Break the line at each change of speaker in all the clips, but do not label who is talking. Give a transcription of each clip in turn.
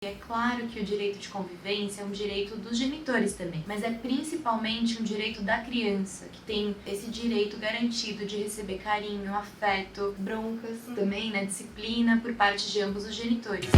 É claro que o direito de convivência é um direito dos genitores também, mas é principalmente um direito da criança, que tem esse direito garantido de receber carinho, afeto, broncas também, né, disciplina por parte de ambos os genitores.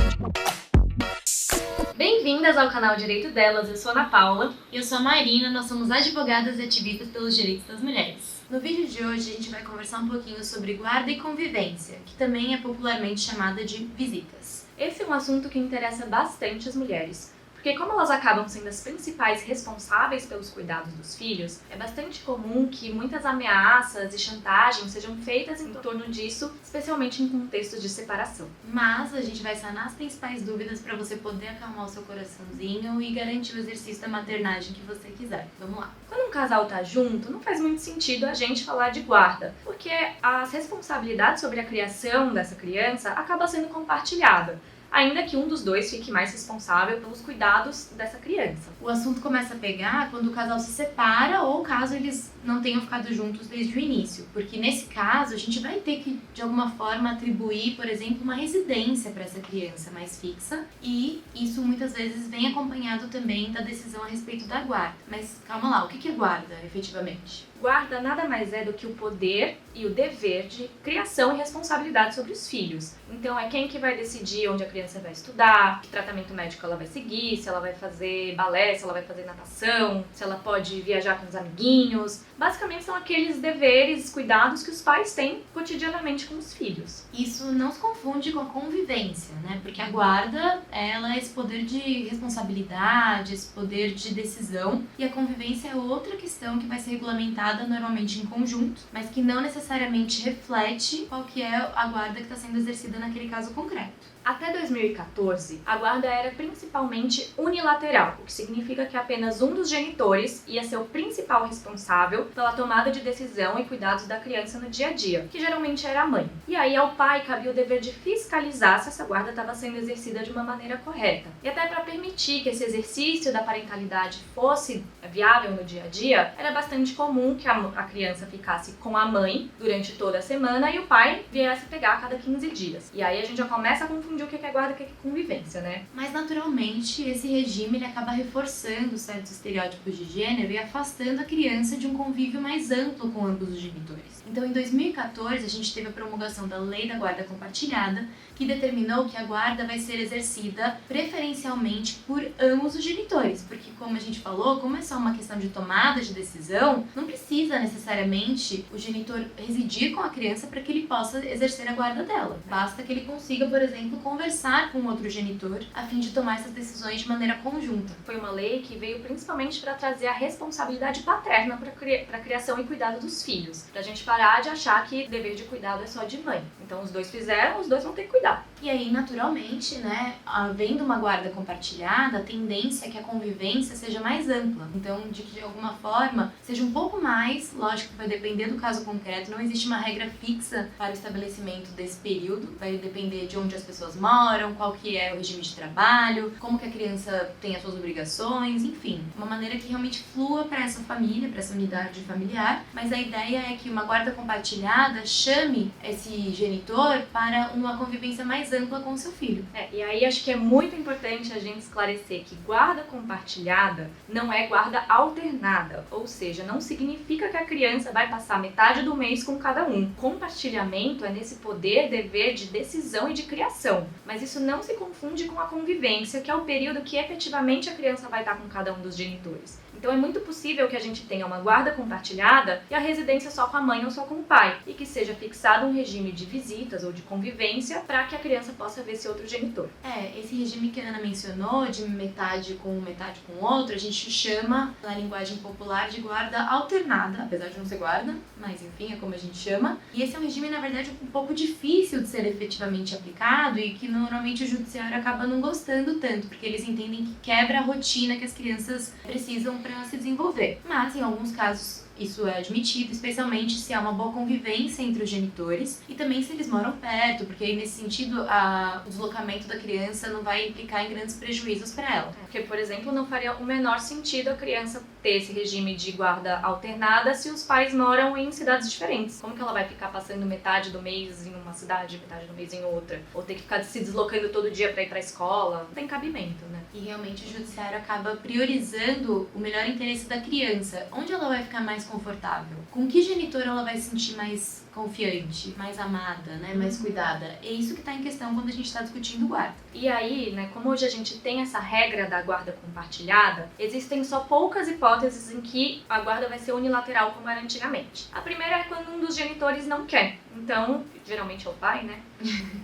Bem-vindas ao canal Direito Delas, eu sou a Ana Paula.
E eu sou a Marina, nós somos advogadas e ativistas pelos direitos das mulheres. No vídeo de hoje a gente vai conversar um pouquinho sobre guarda e convivência, que também é popularmente chamada de visitas.
Esse é um assunto que interessa bastante as mulheres, porque como elas acabam sendo as principais responsáveis pelos cuidados dos filhos, é bastante comum que muitas ameaças e chantagens sejam feitas em torno disso, especialmente em contextos de separação.
Mas a gente vai sanar as principais dúvidas para você poder acalmar o seu coraçãozinho e garantir o exercício da maternagem que você quiser. Vamos lá!
Quando um casal tá junto, não faz muito sentido a gente falar de guarda, porque as responsabilidades sobre a criação dessa criança acaba sendo compartilhada, ainda que um dos dois fique mais responsável pelos cuidados dessa criança.
O assunto começa a pegar quando o casal se separa ou caso eles não tenham ficado juntos desde o início, porque nesse caso a gente vai ter que de alguma forma atribuir, por exemplo, uma residência para essa criança mais fixa, e isso muitas vezes vem acompanhado também da decisão a respeito da guarda. Mas calma lá, o que é guarda efetivamente?
Guarda nada mais é do que o poder e o dever de criação e responsabilidade sobre os filhos. Então é quem que vai decidir onde a criança vai estudar, que tratamento médico ela vai seguir, se ela vai fazer balé, se ela vai fazer natação, se ela pode viajar com os amiguinhos. Basicamente são aqueles deveres, cuidados que os pais têm cotidianamente com os filhos.
Isso não se confunde com a convivência, né? Porque a guarda, ela é esse poder de responsabilidade, esse poder de decisão, e a convivência é outra questão que vai ser regulamentada normalmente em conjunto, mas que não necessariamente reflete qual que é a guarda que está sendo exercida naquele caso concreto.
Até 2014, a guarda era principalmente unilateral, o que significa que apenas um dos genitores ia ser o principal responsável pela tomada de decisão e cuidados da criança no dia a dia, que geralmente era a mãe. E aí ao pai cabia o dever de fiscalizar se essa guarda estava sendo exercida de uma maneira correta. E até para permitir que esse exercício da parentalidade fosse viável no dia a dia, era bastante comum que a criança ficasse com a mãe durante toda a semana e o pai viesse pegar a cada 15 dias. E aí a gente já começa a confundir o que é guarda e o que é convivência, né?
Mas naturalmente esse regime ele acaba reforçando certos estereótipos de gênero e afastando a criança de um convívio mais amplo com ambos os genitores. Então em 2014 a gente teve a promulgação da Lei da Guarda Compartilhada, que determinou que a guarda vai ser exercida preferencialmente por ambos os genitores, porque como a gente falou, como é só uma questão de tomada de decisão, não precisa necessariamente o genitor residir com a criança para que ele possa exercer a guarda dela. Basta que ele consiga, por exemplo, conversar com outro genitor a fim de tomar essas decisões de maneira conjunta.
Foi uma lei que veio principalmente para trazer a responsabilidade paterna para a criação e cuidado dos filhos, para a gente parar de achar que dever de cuidado é só de mãe. Então os dois fizeram, os dois vão ter que cuidar.
E aí, naturalmente, né, havendo uma guarda compartilhada, a tendência é que a convivência seja mais ampla. Então, de que de alguma forma seja um pouco mais, lógico que vai depender do caso concreto, não existe uma regra fixa para o estabelecimento desse período, vai depender de onde as pessoas moram, qual que é o regime de trabalho, como que a criança tem as suas obrigações, enfim, uma maneira que realmente flua para essa família, para essa unidade familiar, mas a ideia é que uma guarda compartilhada chame esse genitor para uma convivência mais ampla com o seu filho.
E aí acho que é muito importante a gente esclarecer que guarda compartilhada não é guarda alternada, ou seja, não significa que a criança vai passar metade do mês com cada um. Compartilhamento é nesse poder, dever de decisão e de criação, mas isso não se confunde com a convivência, que é o período que efetivamente a criança vai estar com cada um dos genitores. Então é muito possível que a gente tenha uma guarda compartilhada e a residência só com a mãe ou só com o pai, e que seja fixado um regime de visitas ou de convivência para que a criança possa ver esse outro genitor.
Esse regime que a Ana mencionou, de metade com um, metade com outro, a gente chama, na linguagem popular, de guarda alternada, apesar de não ser guarda, mas enfim, é como a gente chama. E esse é um regime, na verdade, um pouco difícil de ser efetivamente aplicado e que normalmente o judiciário acaba não gostando tanto, porque eles entendem que quebra a rotina que as crianças precisam para se desenvolver. Mas, em alguns casos Isso é admitido, especialmente se há uma boa convivência entre os genitores e também se eles moram perto, porque aí nesse sentido o deslocamento da criança não vai implicar em grandes prejuízos para ela.
Porque, por exemplo, não faria o menor sentido a criança ter esse regime de guarda alternada se os pais moram em cidades diferentes. Como que ela vai ficar passando metade do mês em uma cidade, metade do mês em outra? Ou ter que ficar se deslocando todo dia para ir para a escola? Não tem cabimento, né?
E realmente o judiciário acaba priorizando o melhor interesse da criança. Onde ela vai ficar mais confortável? Com que genitor ela vai se sentir mais confiante, mais amada, né? Mais cuidada? É isso que está em questão quando a gente está discutindo guarda.
E aí, né, como hoje a gente tem essa regra da guarda compartilhada, existem só poucas hipóteses em que a guarda vai ser unilateral como era antigamente. A primeira é quando um dos genitores não quer. Então, geralmente é o pai, né?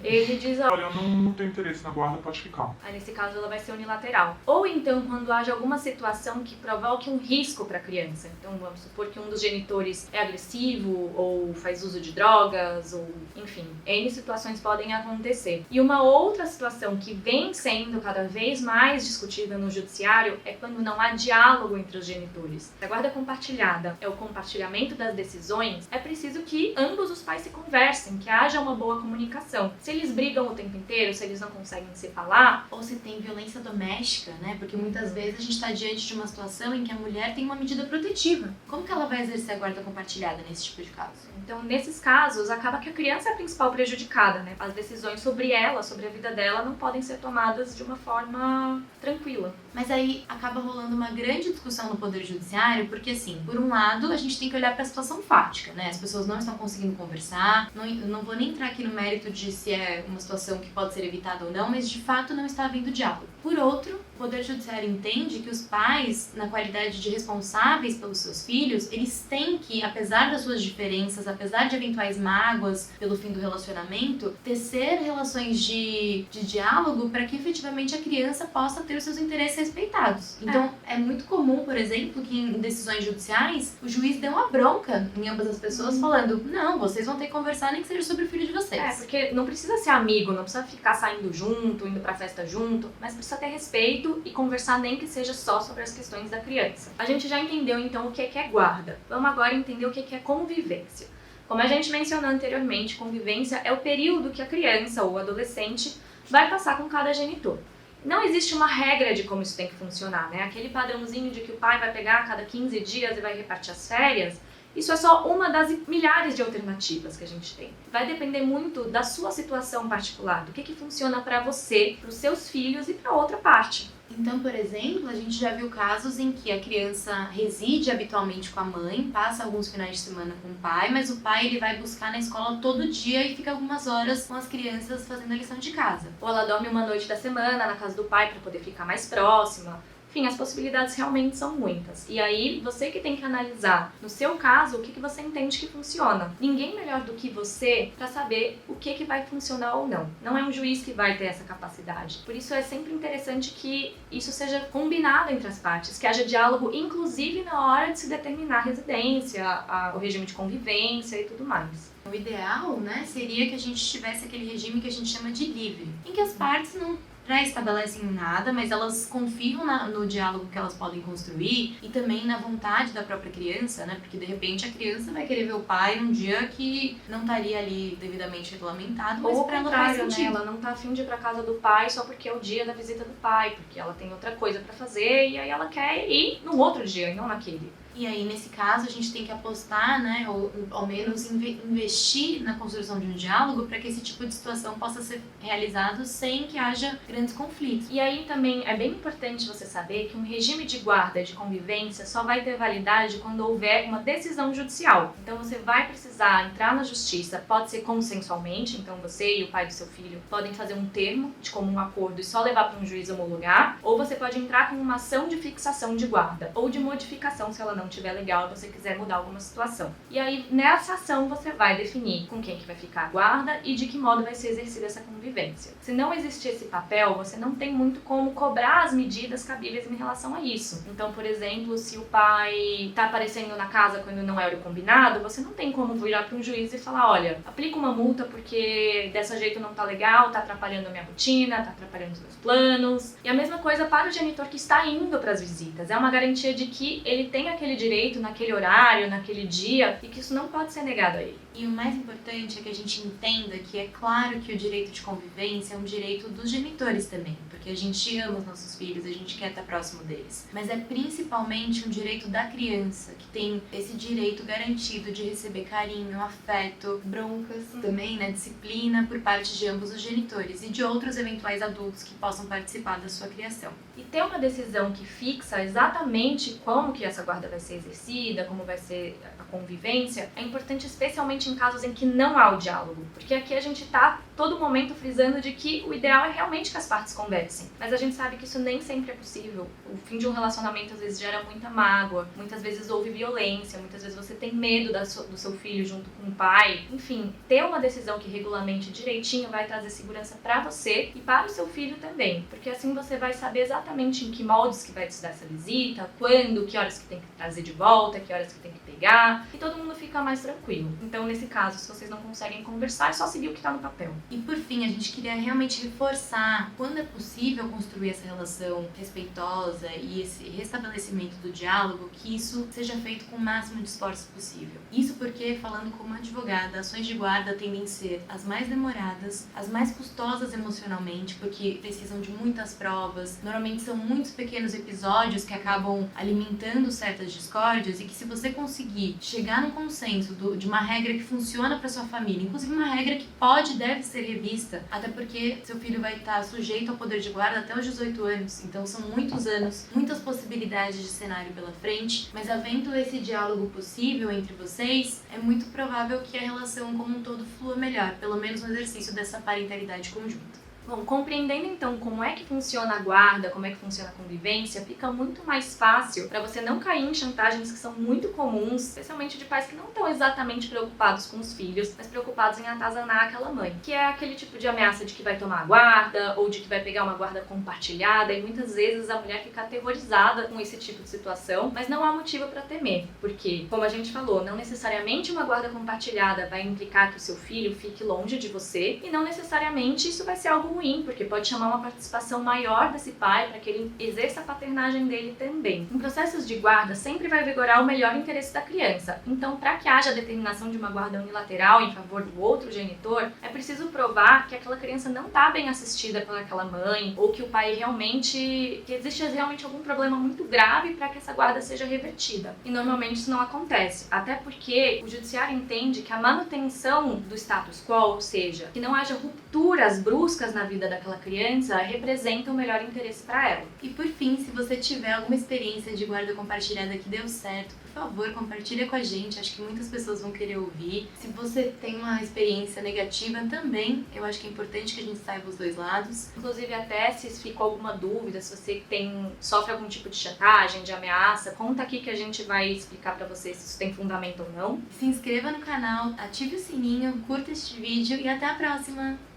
Ele diz,
olha, eu não tenho interesse na guarda, pode ficar.
Aí, nesse caso, ela vai ser unilateral. Ou então, quando haja alguma situação que provoque um risco para a criança. Então, vamos supor que um dos genitores é agressivo, ou faz uso de drogas, ou enfim, N situações podem acontecer. E uma outra situação que vem sendo cada vez mais discutida no judiciário é quando não há diálogo entre os genitores. Se a guarda compartilhada é o compartilhamento das decisões, é preciso que ambos os pais se conversem, que haja uma boa comunicação. Se eles brigam o tempo inteiro, se eles não conseguem se falar,
ou se tem violência doméstica, né? Porque muitas vezes a gente está diante de uma situação em que a mulher tem uma medida protetiva. Como que ela vai exercer a guarda compartilhada nesse tipo de caso?
Então, nesses casos, acaba que a criança é a principal prejudicada, né? As decisões sobre ela, sobre a vida dela, não podem ser tomadas de uma forma tranquila.
Mas aí acaba rolando uma grande discussão no Poder Judiciário, porque assim, por um lado, a gente tem que olhar para a situação fática, né? As pessoas não estão conseguindo conversar, não vou nem entrar aqui no mérito de se é uma situação que pode ser evitada ou não, mas de fato não está havendo diálogo. Por outro, o Poder Judiciário entende que os pais, na qualidade de responsáveis pelos seus filhos, eles têm que, apesar das suas diferenças, apesar de eventuais mágoas pelo fim do relacionamento, tecer relações de diálogo para que efetivamente a criança possa ter os seus interesses respeitados. Então, é muito comum, por exemplo, que em decisões judiciais, o juiz dê uma bronca em ambas as pessoas falando, não, vocês vão ter que conversar nem que seja sobre o filho de vocês.
Porque não precisa ser amigo, não precisa ficar saindo junto, indo pra festa junto, mas precisa ter respeito e conversar nem que seja só sobre as questões da criança. A gente já entendeu então o que é guarda. Vamos agora entender o que é convivência. Como a gente mencionou anteriormente, convivência é o período que a criança ou adolescente vai passar com cada genitor. Não existe uma regra de como isso tem que funcionar, né? Aquele padrãozinho de que o pai vai pegar a cada 15 dias e vai repartir as férias, isso é só uma das milhares de alternativas que a gente tem. Vai depender muito da sua situação particular, do que funciona para você, para os seus filhos e para outra parte.
Então, por exemplo, a gente já viu casos em que a criança reside habitualmente com a mãe, passa alguns finais de semana com o pai, mas o pai ele vai buscar na escola todo dia e fica algumas horas com as crianças fazendo a lição de casa.
Ou ela dorme uma noite da semana na casa do pai para poder ficar mais próxima. Enfim, as possibilidades realmente são muitas. E aí, você que tem que analisar, no seu caso, o que você entende que funciona. Ninguém melhor do que você para saber o que vai funcionar ou não. Não é um juiz que vai ter essa capacidade. Por isso, é sempre interessante que isso seja combinado entre as partes, que haja diálogo, inclusive na hora de se determinar a residência, o regime de convivência e tudo mais.
O ideal, né, seria que a gente tivesse aquele regime que a gente chama de livre, em que as partes não pré-estabelecem nada, mas elas confiam no diálogo que elas podem construir e também na vontade da própria criança, né? Porque de repente a criança vai querer ver o pai num dia que não estaria ali devidamente regulamentado, mas para ela faz sentido.
Né? Ela não tá afim de ir pra casa do pai só porque é o dia da visita do pai, porque ela tem outra coisa pra fazer e aí ela quer ir no outro dia e não naquele.
E aí, nesse caso, a gente tem que apostar, né, ou ao menos investir na construção de um diálogo para que esse tipo de situação possa ser realizado sem que haja grandes conflitos.
E aí também é bem importante você saber que um regime de guarda e de convivência só vai ter validade quando houver uma decisão judicial. Então você vai precisar entrar na justiça, pode ser consensualmente, então você e o pai do seu filho podem fazer um termo de comum acordo e só levar para um juiz homologar, ou você pode entrar com uma ação de fixação de guarda, ou de modificação se ela não estiver legal e você quiser mudar alguma situação. E aí, nessa ação, você vai definir com quem que vai ficar a guarda e de que modo vai ser exercida essa convivência. Se não existir esse papel, papel, você não tem muito como cobrar as medidas cabíveis em relação a isso. Então, por exemplo, se o pai tá aparecendo na casa quando não era o combinado, você não tem como virar para um juiz e falar, olha, aplica uma multa porque dessa jeito não tá legal, tá atrapalhando a minha rotina, tá atrapalhando os meus planos. E a mesma coisa para o genitor que está indo para as visitas. É uma garantia de que ele tem aquele direito naquele horário, naquele dia, e que isso não pode ser negado a ele.
E o mais importante é que a gente entenda que é claro que o direito de convivência é um direito dos genitores também, porque a gente ama os nossos filhos, a gente quer estar próximo deles. Mas é principalmente um direito da criança, que tem esse direito garantido de receber carinho, afeto, broncas também, né, disciplina por parte de ambos os genitores e de outros eventuais adultos que possam participar da sua criação.
E ter uma decisão que fixa exatamente como que essa guarda vai ser exercida, como vai ser a convivência, é importante especialmente em casos em que não há o diálogo. Porque aqui a gente tá todo momento frisando de que o ideal é realmente que as partes conversem. Mas a gente sabe que isso nem sempre é possível. O fim de um relacionamento às vezes gera muita mágoa, muitas vezes houve violência, muitas vezes você tem medo do seu filho junto com o pai. Enfim, ter uma decisão que regulamente direitinho vai trazer segurança para você e para o seu filho também. Porque assim você vai saber exatamente em que moldes que vai te dar essa visita, quando, que horas que tem que trazer de volta, que horas que tem que pegar, e todo mundo fica mais tranquilo. Então, nesse caso, se vocês não conseguem conversar, é só seguir o que está no papel.
E por fim, a gente queria realmente reforçar quando é possível construir essa relação respeitosa e esse restabelecimento do diálogo, que isso seja feito com o máximo de esforço possível. Isso porque, falando como advogada, ações de guarda tendem a ser as mais demoradas, as mais custosas emocionalmente, porque precisam de muitas provas, normalmente são muitos pequenos episódios que acabam alimentando certas discórdias e que se você conseguir chegar num consenso de uma regra que funciona para sua família, inclusive uma regra que pode e deve ser revista, até porque seu filho vai estar sujeito ao poder de guarda até os 18 anos, então são muitos anos, muitas possibilidades de cenário pela frente, mas havendo esse diálogo possível entre vocês, é muito provável que a relação como um todo flua melhor, pelo menos no exercício dessa parentalidade conjunta.
Bom, compreendendo então como é que funciona a guarda, como é que funciona a convivência, fica muito mais fácil para você não cair em chantagens que são muito comuns, especialmente de pais que não estão exatamente preocupados com os filhos, mas preocupados em atazanar aquela mãe, que é aquele tipo de ameaça de que vai tomar a guarda ou de que vai pegar uma guarda compartilhada, e muitas vezes a mulher fica aterrorizada com esse tipo de situação, mas não há motivo para temer, porque, como a gente falou, não necessariamente uma guarda compartilhada vai implicar que o seu filho fique longe de você, e não necessariamente isso vai ser algo ruim, porque pode chamar uma participação maior desse pai para que ele exerça a paternagem dele também. Em processos de guarda, sempre vai vigorar o melhor interesse da criança. Então, para que haja a determinação de uma guarda unilateral em favor do outro genitor, é preciso provar que aquela criança não está bem assistida por aquela mãe, ou que o pai que existe realmente algum problema muito grave para que essa guarda seja revertida. E normalmente isso não acontece, até porque o judiciário entende que a manutenção do status quo, ou seja, que não haja rupturas bruscas na vida daquela criança, representa o melhor interesse para ela.
E por fim, se você tiver alguma experiência de guarda compartilhada que deu certo, por favor, compartilha com a gente, acho que muitas pessoas vão querer ouvir. Se você tem uma experiência negativa também, eu acho que é importante que a gente saiba os dois lados.
Inclusive, até se ficou alguma dúvida, se você sofre algum tipo de chantagem, de ameaça, conta aqui que a gente vai explicar pra você se isso tem fundamento ou não.
Se inscreva no canal, ative o sininho, curta este vídeo e até a próxima!